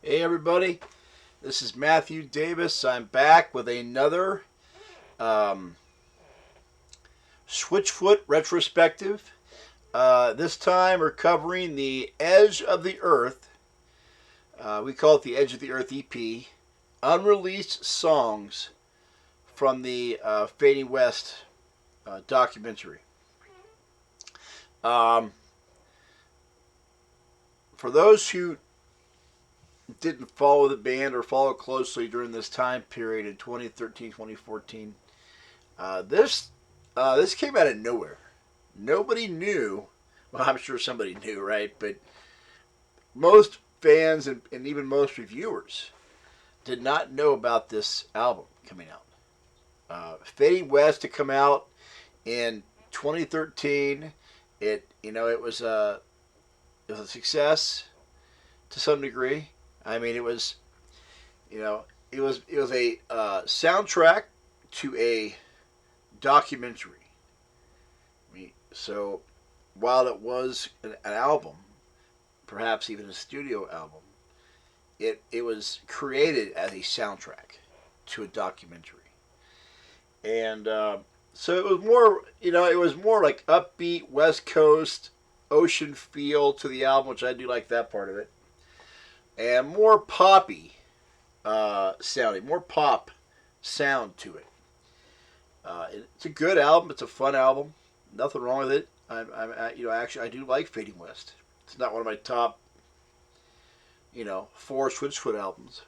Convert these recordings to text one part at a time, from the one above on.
Hey everybody, this is Matthew Davis. I'm back with another um, Switchfoot retrospective. This time we're covering the Edge of the Earth. We call it the Edge of the Earth EP. Unreleased songs from the Fading West documentary. Um, for those who didn't follow the band or follow closely during this time period in 2013, 2014, this came out of nowhere. Nobody knew. Well, I'm sure somebody knew, right? But most fans and even most reviewers did not know about this album coming out. Fading West to come out in 2013. It was a success to some degree. I mean, it was a soundtrack to a documentary. So while it was an album, perhaps even a studio album, it was created as a soundtrack to a documentary, and so it was more like upbeat West Coast ocean feel to the album, which I do like that part of it, and more poppy sounding, more pop sound to it. It's a good album. It's a fun album. Nothing wrong with it. Actually, I do like Fading West. It's not one of my top, four Switchfoot albums.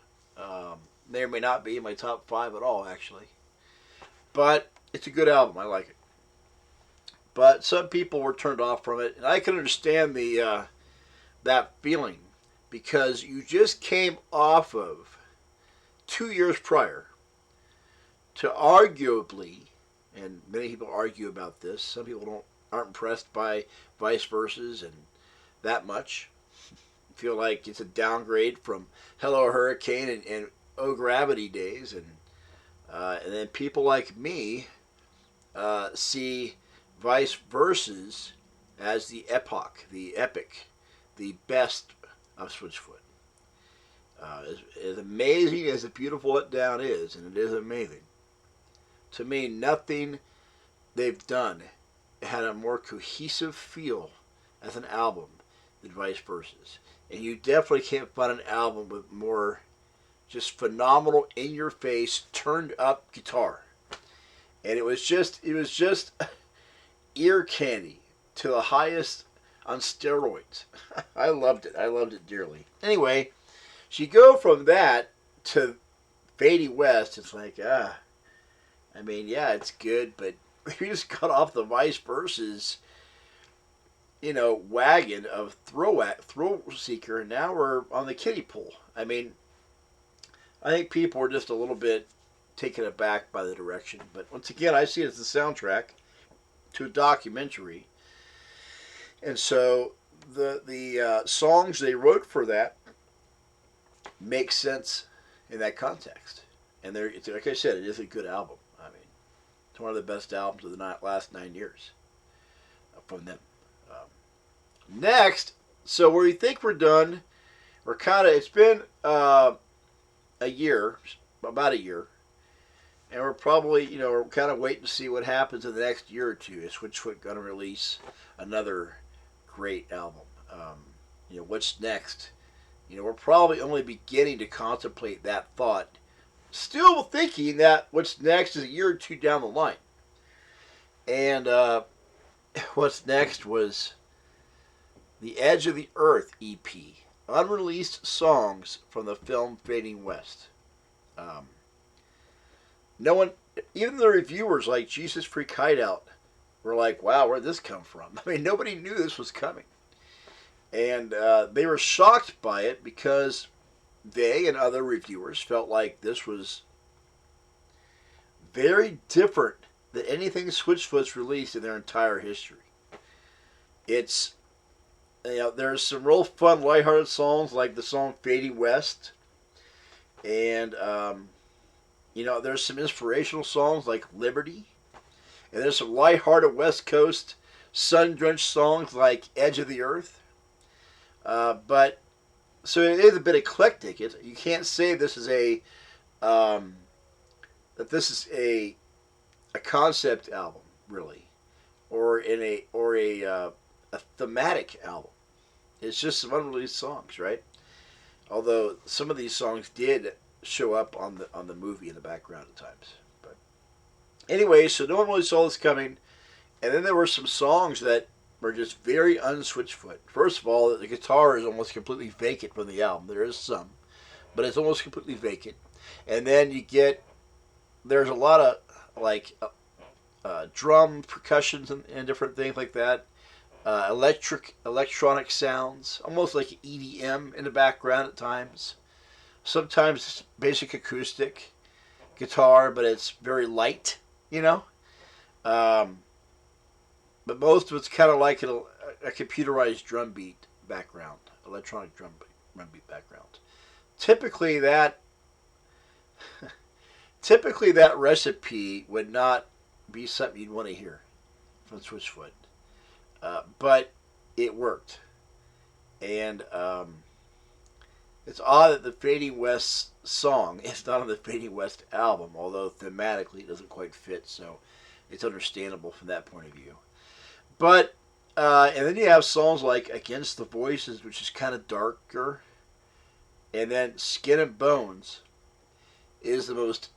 May or may not be in my top five at all, actually. But it's a good album. I like it. But some people were turned off from it, and I can understand the that feeling because you just came off of 2 years prior to arguably, and many people argue about this. Some people aren't impressed by vice verses and that much. Feel like it's a downgrade from Hello Hurricane and Oh Gravity days, and then people like me see vice verses as the epoch, the epic, the best of Switchfoot. As amazing as the beautiful letdown is, and it is amazing, to me, nothing they've done had a more cohesive feel as an album than Vice Verses. And you definitely can't find an album with more just phenomenal, in your face, turned up guitar. And it was just ear candy to the highest on steroids. I loved it. I loved it dearly. Anyway, so you go from that to Fading West. It's like, yeah, it's good, but we just got off the Vice Verses, wagon of thrill seeker, and now we're on the kiddie pool. I mean, I think people are just a little bit taken aback by the direction. But once again, I see it as the soundtrack to a documentary, and so the songs they wrote for that make sense in that context. And like I said, it is a good album. I mean, it's one of the best albums of the last 9 years from them. Next, so where you think we're done, it's been a year, about a year, and we're probably, we're kind of waiting to see what happens in the next year or two. Is Switchfoot going to release another great album? What's next? We're probably only beginning to contemplate that thought, still thinking that what's next is a year or two down the line. And what's next was the Edge of the Earth EP, unreleased songs from the film Fading West. No one, even the reviewers like Jesus Freak Hideout, were like, wow, where'd this come from? I mean, nobody knew this was coming. And they were shocked by it because they and other reviewers felt like this was very different than anything Switchfoot's released in their entire history. It's, there's some real fun, lighthearted songs like the song Fading West. And, there's some inspirational songs like Liberty. And there's some lighthearted West Coast, sun-drenched songs like Edge of the Earth. But So it is a bit eclectic. You can't say this is um, that this is a concept album really, or a thematic album. It's just some unreleased songs, right? Although some of these songs did show up on the movie in the background at times. But anyway, so no one really saw this coming, and then there were some songs that were just very unswitchfoot. First of all, the guitar is almost completely vacant from the album. There is some, but it's almost completely vacant. And then there's a lot of like drum percussions and different things like that. Electronic sounds, almost like EDM in the background at times. Sometimes it's basic acoustic guitar, but it's very light, you know. Um, but most of it's kind of like a computerized drum beat background, electronic drum beat background. Typically that typically that recipe would not be something you'd want to hear from Switchfoot. But it worked. And it's odd that the Fading West song is not on the Fading West album, although thematically it doesn't quite fit, so it's understandable from that point of view. But, and then you have songs like Against the Voices, which is kind of darker. And then Skin and Bones is the most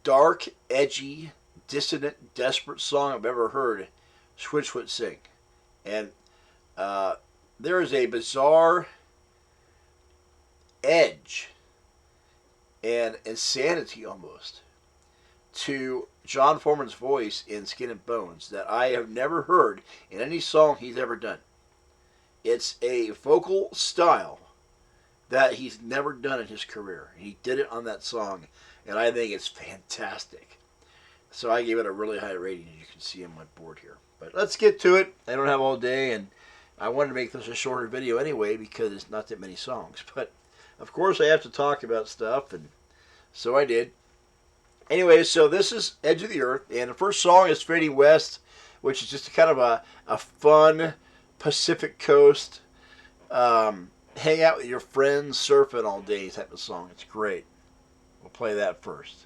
dark, edgy, dissonant, desperate song I've ever heard Switchfoot sing. And there is a bizarre edge and insanity almost to John Foreman's voice in Skin and Bones that I have never heard in any song he's ever done. It's a vocal style that he's never done in his career. He did it on that song, and I think it's fantastic. So I gave it a really high rating, as you can see on my board here. But let's get to it. I don't have all day, and I wanted to make this a shorter video anyway because it's not that many songs. But, of course, I have to talk about stuff, and so I did. Anyway, so this is Edge of the Earth, and the first song is Fading West, which is just kind of a fun Pacific Coast, hang out with your friends, surfing all day type of song. It's great. We'll play that first.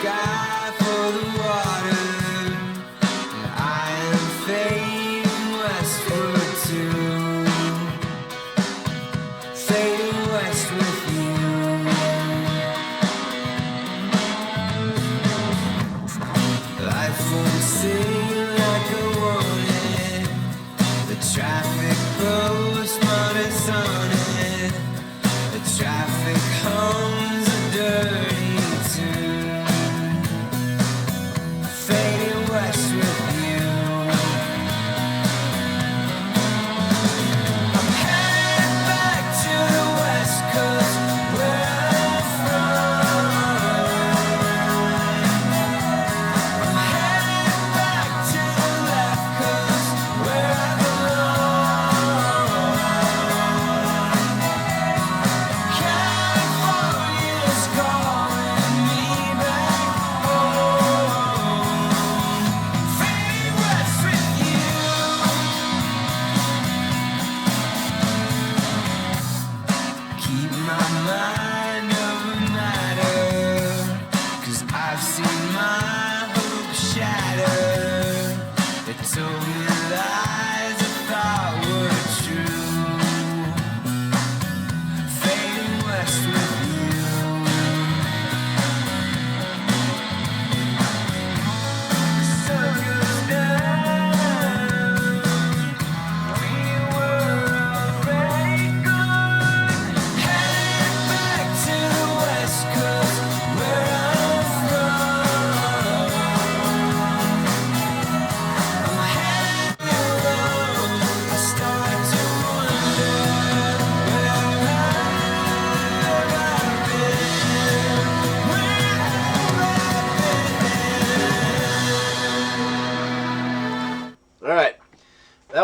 Sky for the water, and I am fading.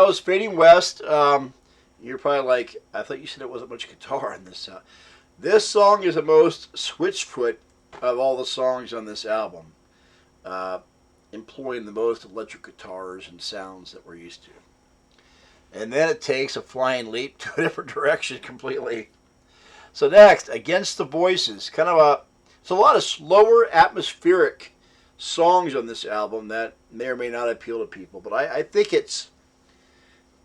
was Fading West. You're probably like, I thought you said it wasn't much guitar in this. This song is the most Switchfoot of all the songs on this album, employing the most electric guitars and sounds that we're used to. And then it takes a flying leap to a different direction completely. So next, Against the Voices. It's a lot of slower, atmospheric songs on this album that may or may not appeal to people. But I think it's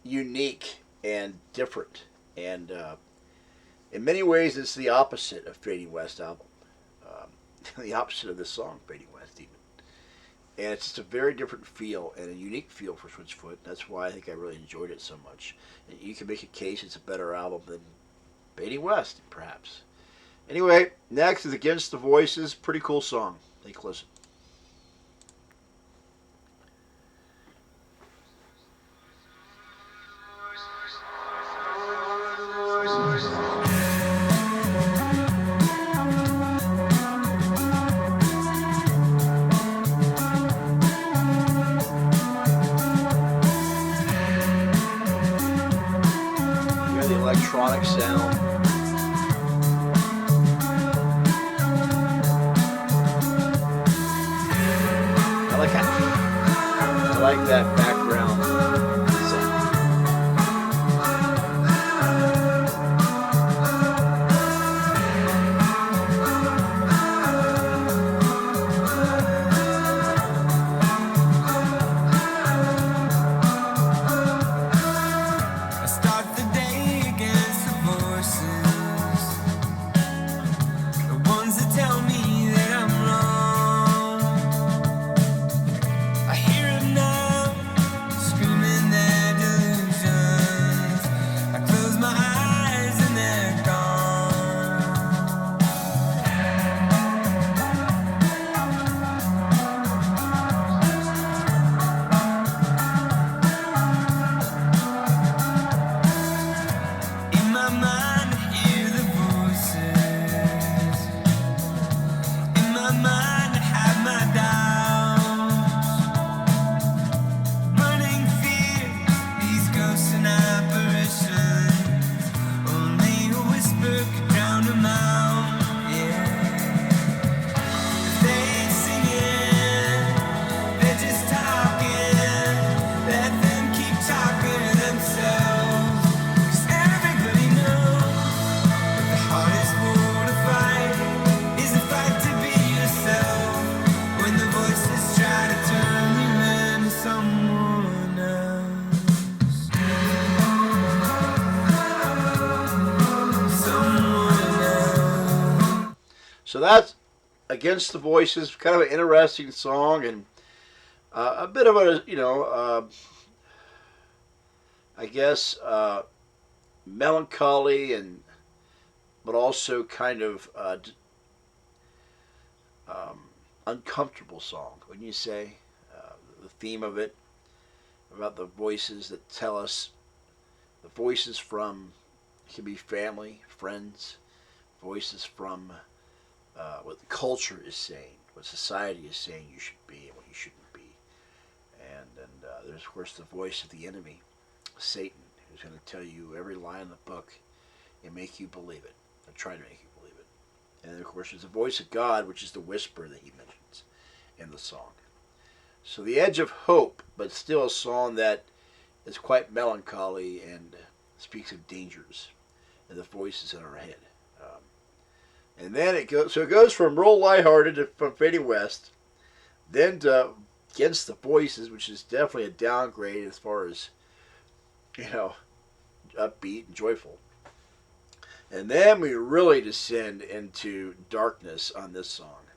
unique and different. And in many ways, it's the opposite of Fading West album. The opposite of this song, Fading West, even. And it's just a very different feel and a unique feel for Switchfoot. That's why I think I really enjoyed it so much. And you can make a case it's a better album than Fading West, perhaps. Anyway, next is Against the Voices. Pretty cool song. Take a listen. Electronic sound. I like that background sound. I start the day against the voices, the ones that tell me that I'm wrong. I hear them now, screaming their delusions. I close my eyes and they're gone. In my mind, I hear the voices. In my mind, I have my doubts. Burning fears, these ghosts and apparitions. Only a whisper could drown them out. Yeah. They ain't singing, they're just talking. Let them keep talking to themselves. 'Cause everybody knows that the hardest war to fight is the fight to be yourself. When the voices try to turn you into someone else. Someone else. So that's Against the Voices. Kind of an interesting song and a bit of a, I guess, melancholy but also kind of uncomfortable song, wouldn't you say? The theme of it, about the voices that tell us, the voices from, it can be family, friends, voices from what the culture is saying, what society is saying you should be and what you shouldn't be. And there's, of course, the voice of the enemy, Satan, who's going to tell you every lie in the book and make you believe it, or try to make you believe it. And then, of course, there's the voice of God, which is the whisper that he mentions in the song. So The Edge of Hope, but still a song that is quite melancholy and speaks of dangers and the voices in our head. And then it goes from real lighthearted from Fading West, then to Against the Voices, which is definitely a downgrade as far as, upbeat and joyful. And then we really descend into darkness on this song.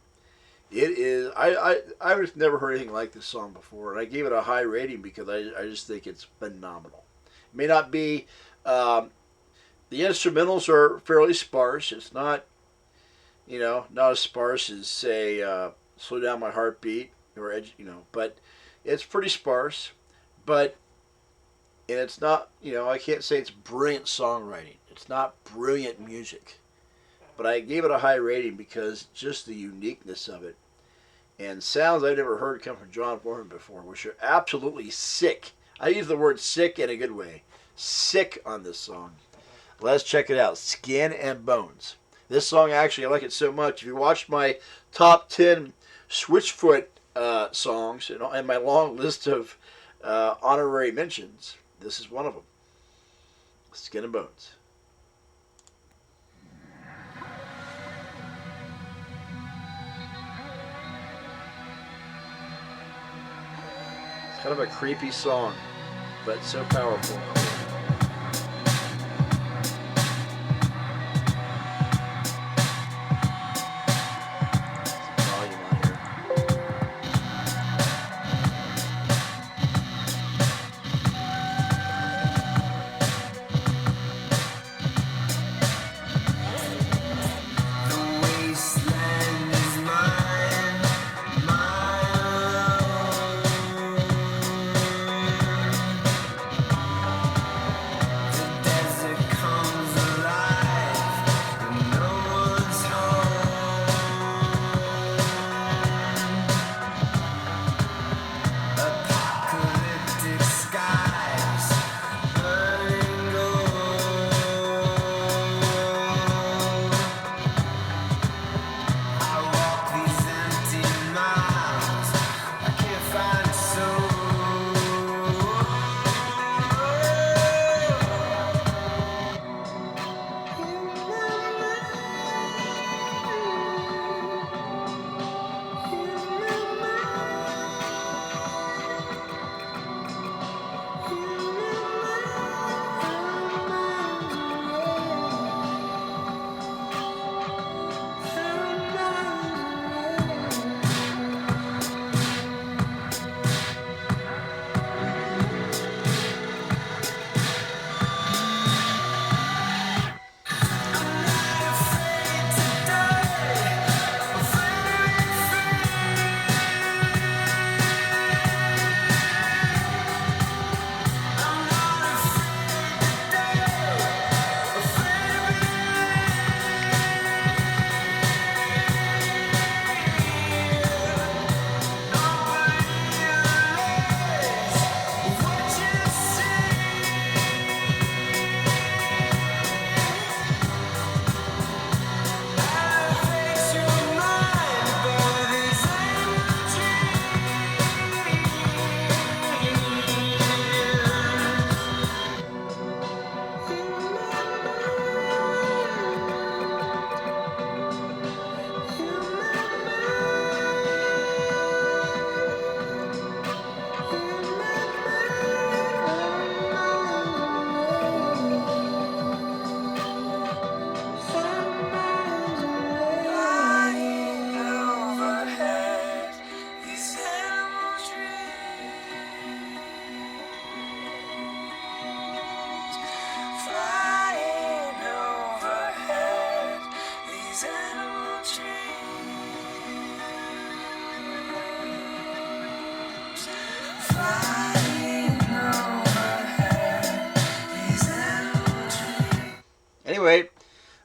It is, I've never heard anything like this song before, and I gave it a high rating because I just think it's phenomenal. It may not be, the instrumentals are fairly sparse. It's not, not as sparse as, say, Slow Down My Heartbeat, or, but it's pretty sparse. And it's not, I can't say it's brilliant songwriting. It's not brilliant music. But I gave it a high rating because just the uniqueness of it and sounds I've never heard come from John Foreman before, which are absolutely sick. I use the word sick in a good way. Sick on this song. Let's check it out. Skin and Bones. This song, actually, I like it so much. If you watch my top 10 Switchfoot songs and my long list of honorary mentions, this is one of them. Skin and Bones. It's kind of a creepy song, but so powerful. Volume on here. The wasteland is mine, mine alone. The desert comes alive, and no one's home. Apocalyptic skies, burning gold. I walk these empty miles. I can't find a Anyway,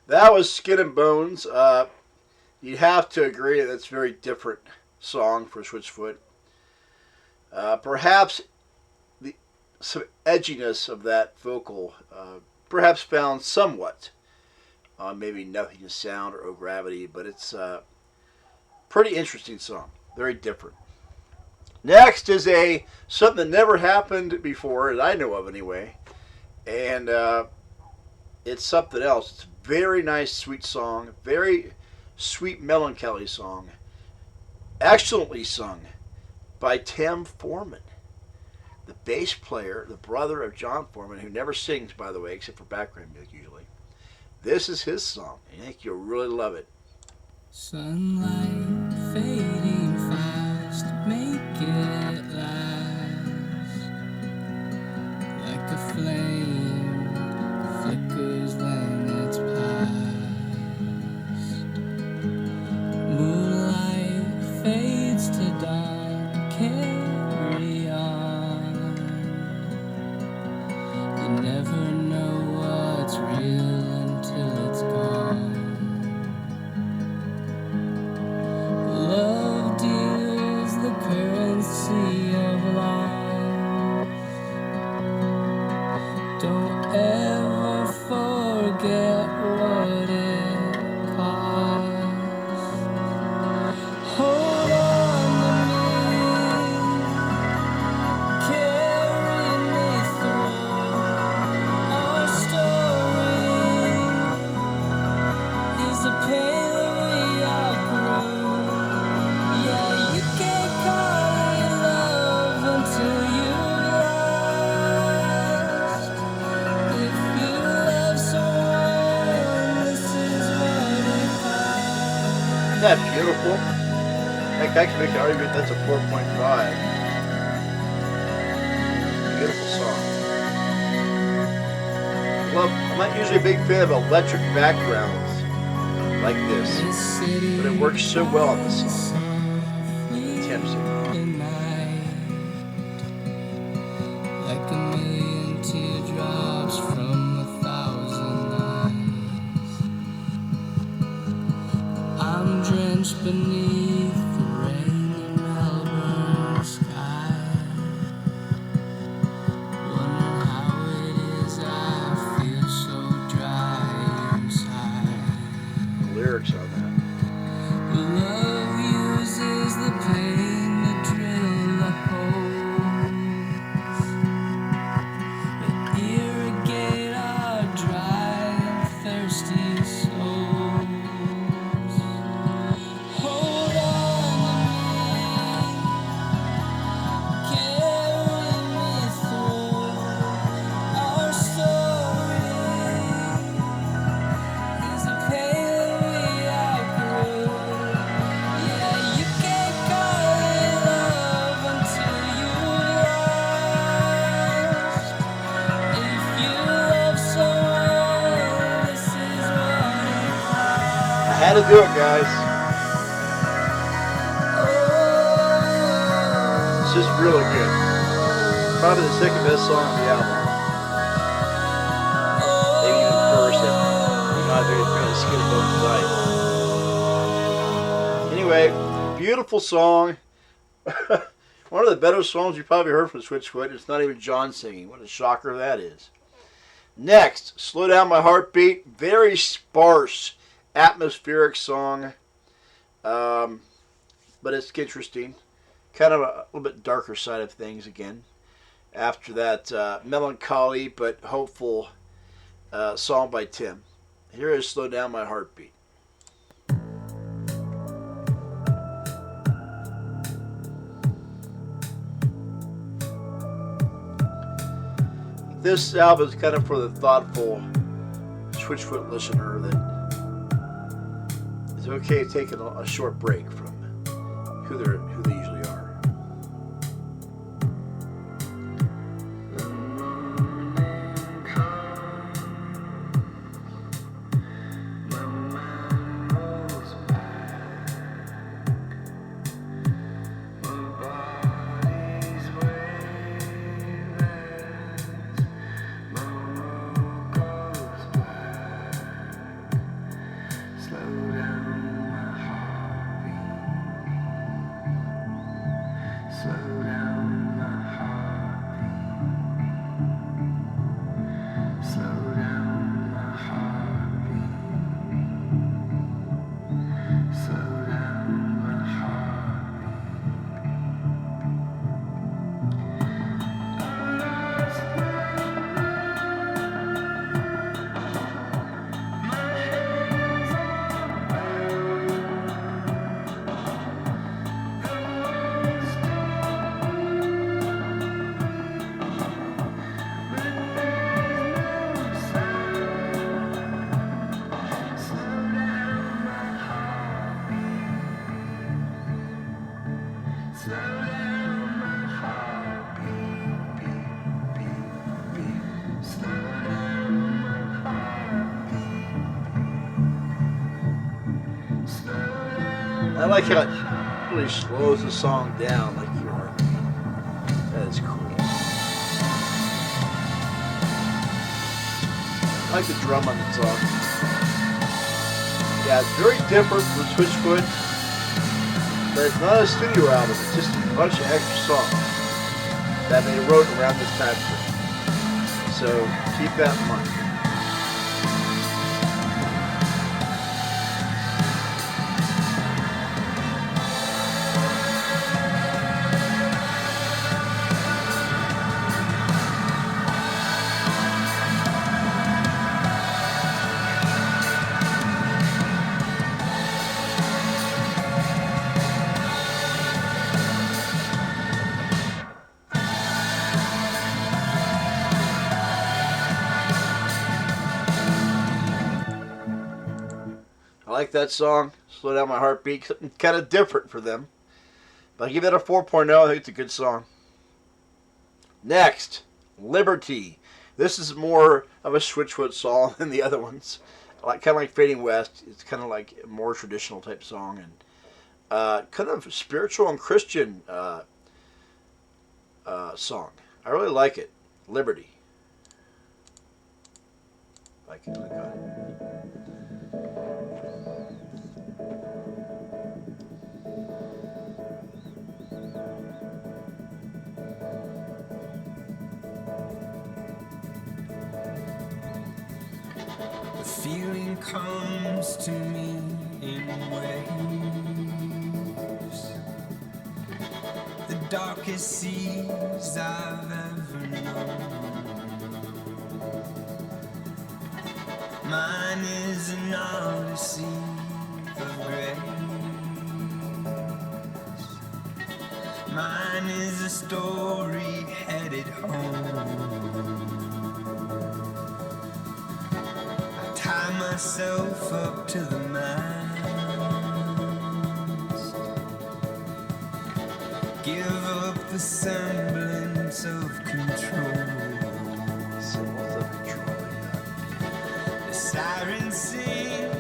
that was Skin and Bones. You'd have to agree that that's a very different song for Switchfoot. Perhaps some edginess of that vocal, perhaps found somewhat on maybe Nothing to Sound or Oh Gravity, but it's a pretty interesting song. Very different. Next is something that never happened before, that I know of anyway, and it's something else. It's a very nice, sweet song, very sweet, melancholy song, excellently sung by Tim Foreman, the bass player, the brother of John Foreman, who never sings, by the way, except for background music usually. This is his song. I think you'll really love it. Sunlight fading fast, make it last. Like a flame flickers when it's past. Moonlight fades to dawn, carry on. You never know what's real until it's gone. Love deals the currency that beautiful? Heck, I can make an argument that's a 4.5. Beautiful song. I'm not usually a big fan of electric backgrounds like this, but it works so well on this song. Intensely. Like a million teardrops from 1,000 eyes. I'm drenched beneath the rainy Melbourne sky. Wondering how it is I feel so dry inside. The lyrics on that. Love uses the pain to drill a hole, to irrigate our dry and thirsty souls. Hold on to me, carry me through our story. Is a pain we outgrew. Yeah, you can't call it love until you've lost. If you love someone, this is what it I had to do it, guys. It's just really good. Probably the second best song on the album. Maybe even first if you're not very fan of Skin Bone Tonight. Anyway, beautiful song. One of the better songs you probably heard from Switchfoot. It's not even John singing. What a shocker that is. Next, Slow Down My Heartbeat. Very sparse, atmospheric song. But it's interesting. Kind of a little bit darker side of things again. After that melancholy but hopeful song by Tim. Here is Slow Down My Heartbeat. This album is kind of for the thoughtful Switchfoot listener that it's okay taking a short break from who they usually are. I like how it really slows the song down like your heartbeat. That is cool. I like the drum on the song. Yeah, it's very different from Switchfoot, but it's not a studio album. It's just a bunch of extra songs that they wrote around this time frame. So keep that in mind. I like that song. Slow Down My Heartbeat, something kind of different for them. But I give it a 4.0. I think it's a good song. Next, Liberty. This is more of a Switchfoot song than the other ones. Kind of like Fading West. It's kind of like a more traditional type song, and kind of spiritual and Christian song. I really like it. Liberty. I can click on it. The feeling comes to me in waves, the darkest seas I've ever known. Mine is an odyssey of grace. Mine is a story headed home. Tie myself up to the mast, give up the semblance of control. The sirens sing,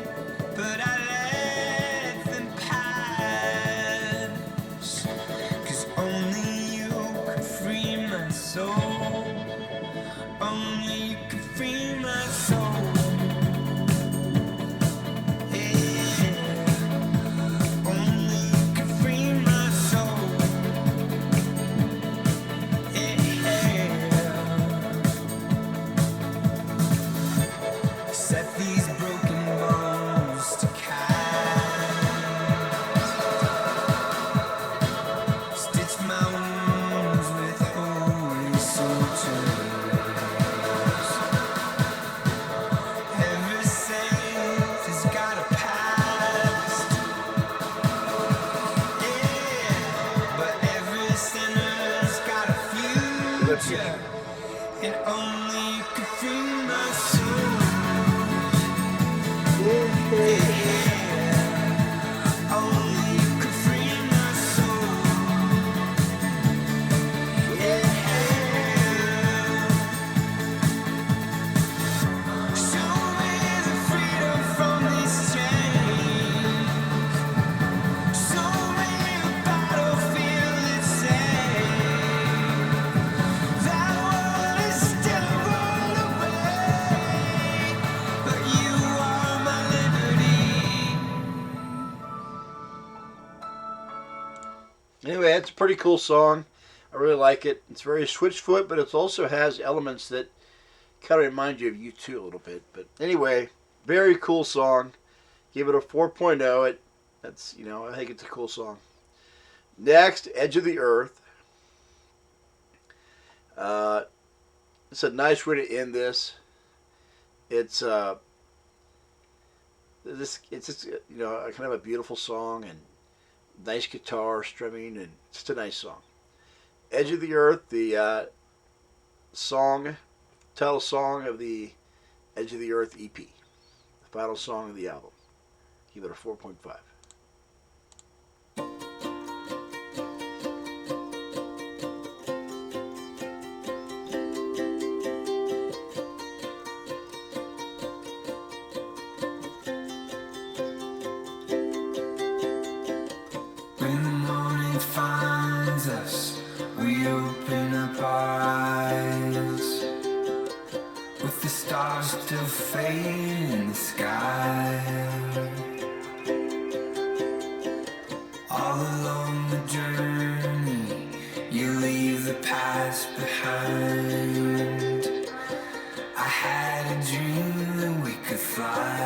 but I let them pass, 'cause only you could free my soul. Only you could free my soul. And only you could free my soul. Yeah. Only you could free my soul. Yeah. Show me the freedom from these chains. Show me a battlefield that's safe. That world is still rolled away, but you are my liberty. Anyway, it's a pretty cool song. I really like it. It's very Switchfoot, but it also has elements that kind of remind you of U2 a little bit. But anyway, very cool song. Give it a 4.0. That's, I think it's a cool song. Next, Edge of the Earth. It's a nice way to end this. It's just kind of a beautiful song and nice guitar strumming, and just a nice song. Edge of the Earth, the title song of the Edge of the Earth EP, the final song of the album. Give it a 4.5. When the morning finds us, we open up our eyes, with the stars still fading in the sky. All along the journey, you leave the past behind. I had a dream that we could fly.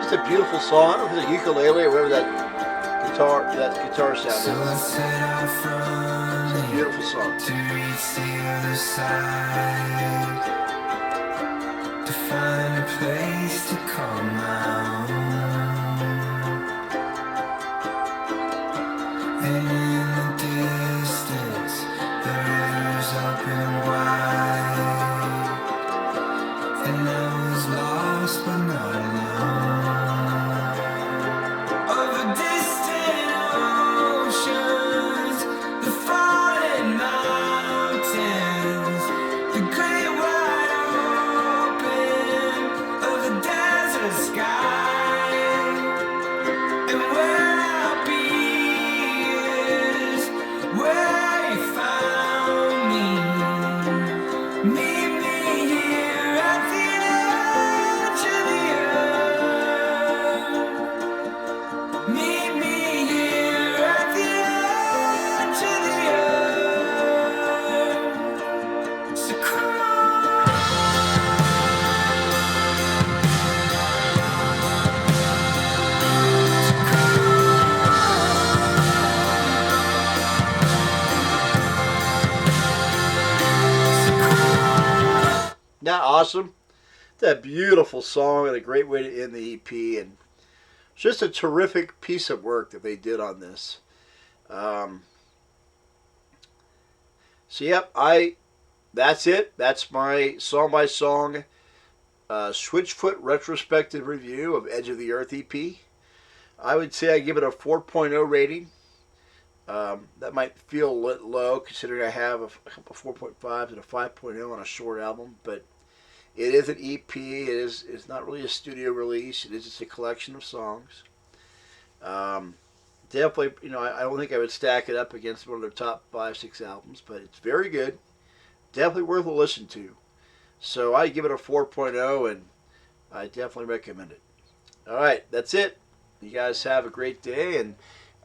It's a beautiful song. I don't know if it's a ukulele or whatever that guitar sound So I is. set off It's a running beautiful song. to reach the other side, to find a place to call my own. And in the distance, the river's open wide, and I was lost but not alone. Over distant oceans, the fallen mountains, the great wide open of the desert sky, and where I'll be is where you found me. Meet me here at the edge of the earth. Meet me here at the edge of the earth. So come on. Not awesome. It's a beautiful song and a great way to end the EP, and just a terrific piece of work that they did on this. So yep, that's it. That's my song by song Switchfoot retrospective review of Edge of the Earth EP. I would say I give it a 4.0 rating. That might feel a little low considering I have a couple 4.5s and a 5.0 on a short album, but it is an EP. It's not really a studio release. It is just a collection of songs. Definitely, I don't think I would stack it up against one of their top 5-6 albums, but it's very good. Definitely worth a listen to. So I give it a 4.0, and I definitely recommend it. All right, that's it. You guys have a great day, and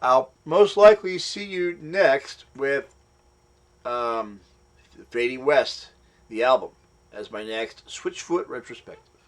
I'll most likely see you next with Fading West, the album, as my next Switchfoot retrospective.